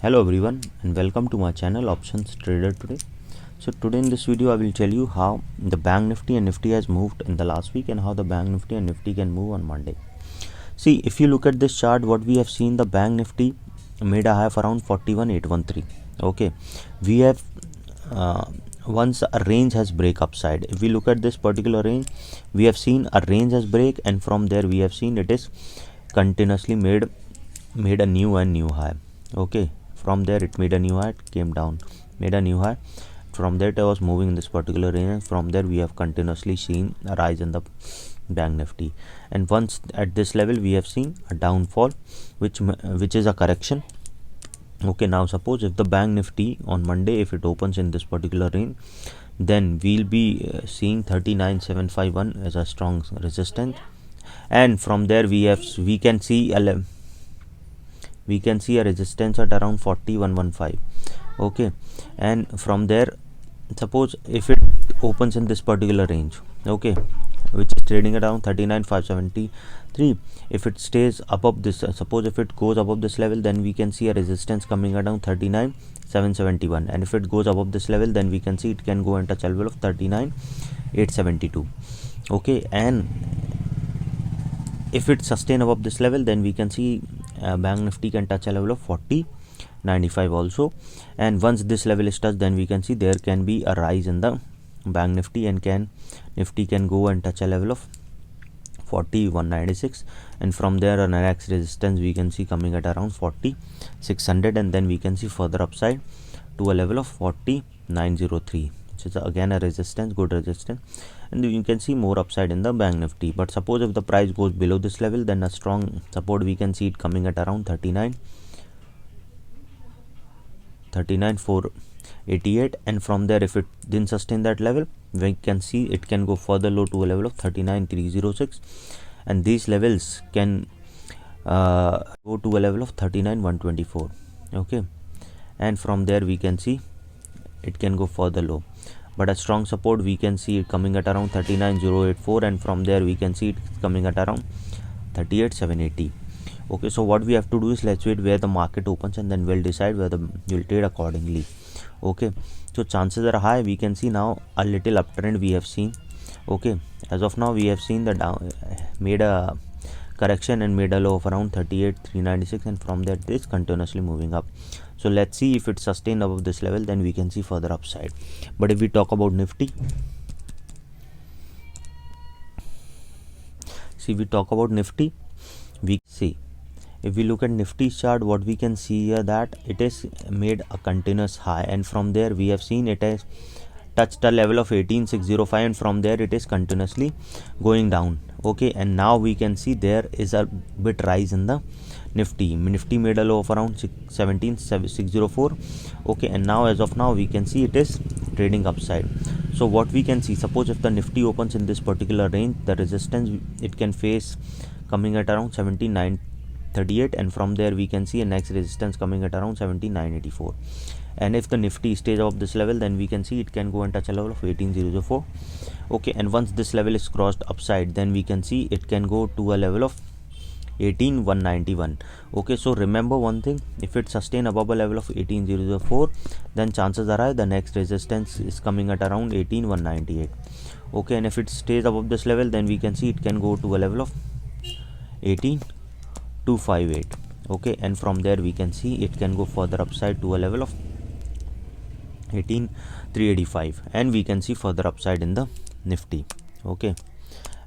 Hello everyone and welcome to my channel Options Trader today. So today in this video I will tell you how the Bank Nifty and Nifty has moved in the last week and how the Bank Nifty and Nifty can move on Monday. See, if you look at this chart, what we have seen, the Bank Nifty made a high of around 41,813. Okay, we have once a range has break upside. If we look at this particular range, we have seen a range has break, and from there we have seen it is continuously made a new high. Okay, from there it made a new high, it came down, made a new high. From there it was moving in this particular range, and from there we have continuously seen a rise in the Bank Nifty, and once at this level we have seen a downfall, which is a correction. Okay, now suppose if the Bank Nifty on Monday, if it opens in this particular range, then we'll be seeing 39,751 as a strong resistance, and from there we can see a resistance at around 4115. Okay, and from there, suppose if it opens in this particular range, okay, which is trading around 39,573, if it stays above this, suppose if it goes above this level, then we can see a resistance coming around 39,771, and if it goes above this level, then we can see it can go and touch a level of 39,872. okay, and if it sustain above this level, then we can see Bank Nifty can touch a level of 40.95 also, and once this level is touched, then we can see there can be a rise in the Bank Nifty, and Nifty can go and touch a level of 4196, and from there a next resistance we can see coming at around 4600, and then we can see further upside to a level of 4903, which is again a resistance, good resistance, and you can see more upside in the Bank Nifty. But suppose if the price goes below this level, then a strong support we can see it coming at around 39,488, and from there if it didn't sustain that level, we can see it can go further low to a level of 39,306, and these levels can go to a level of 39,124. okay, and from there we can see it can go further low, but a strong support we can see it coming at around 39,084, and from there we can see it coming at around 38,780. okay, so what we have to do is let's wait where the market opens, and then we'll decide whether we'll trade accordingly. okay, so chances are high, we can see now a little uptrend we have seen. okay, as of now we have seen the down made a correction and made a low of around 38,396, and from that it is continuously moving up. So let's see if it's sustained above this level, then we can see further upside. But if we talk about Nifty, we see, if we look at Nifty's chart, what we can see here that it is made a continuous high, and from there we have seen it has touched a level of 18,605, and from there it is continuously going down. okay, and now we can see there is a bit rise in the Nifty made a low of around 17,604. okay, and now as of now we can see it is trading upside. So what we can see, suppose if the Nifty opens in this particular range, the resistance it can face coming at around 17,938, and from there we can see a next resistance coming at around 17,984, and if the Nifty stays above this level, then we can see it can go and touch a level of 18,004. okay, and once this level is crossed upside, then we can see it can go to a level of 18,191. okay, so remember one thing, if it sustain above a level of 18,004, then chances are high the next resistance is coming at around 18,198. okay, and if it stays above this level, then we can see it can go to a level of 18,258. okay, and from there we can see it can go further upside to a level of 18,385, and we can see further upside in the Nifty. okay,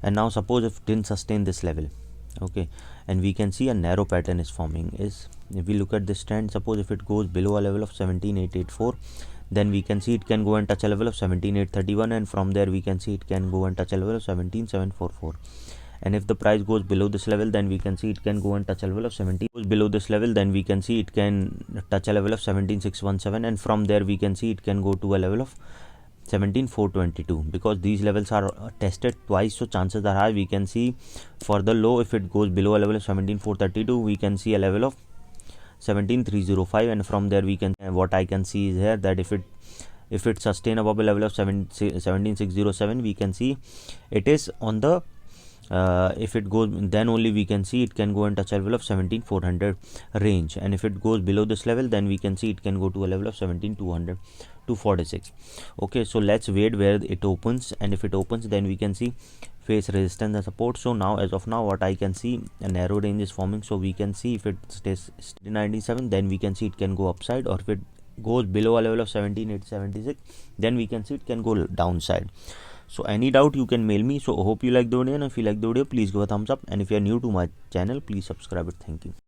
and now suppose if it didn't sustain this level, okay, and we can see a narrow pattern is forming. Is if we look at this trend, suppose if it goes below a level of 17,884, then we can see it can go and touch a level of 17,831, and from there we can see it can go and touch a level of 17,744. and if the price goes below this level, then we can see it can go and touch a level of 17 goes below this level, then we can see it can touch a level of 17,617, and from there we can see it can go to a level of 17,422, because these levels are tested twice, so chances are high we can see further low. If it goes below a level of 17,432, we can see a level of 17,305, and from there we can, what I can see is here that if it sustain above a level of 17,607, we can see it is on the if it goes, then only we can see it can go and touch a level of 17400 range, and if it goes below this level, then we can see it can go to a level of 17200 to 46. Okay, so let's wait where it opens, and if it opens, then we can see face resistance and support. So now, as of now, what I can see, a narrow range is forming. So we can see if it stays 97, then we can see it can go upside, or if it goes below a level of 17876, then we can see it can go downside. So any doubt, you can mail me. So hope you like the video, and if you like the video, please give a thumbs up, and if you are new to my channel, please subscribe it. Thank you.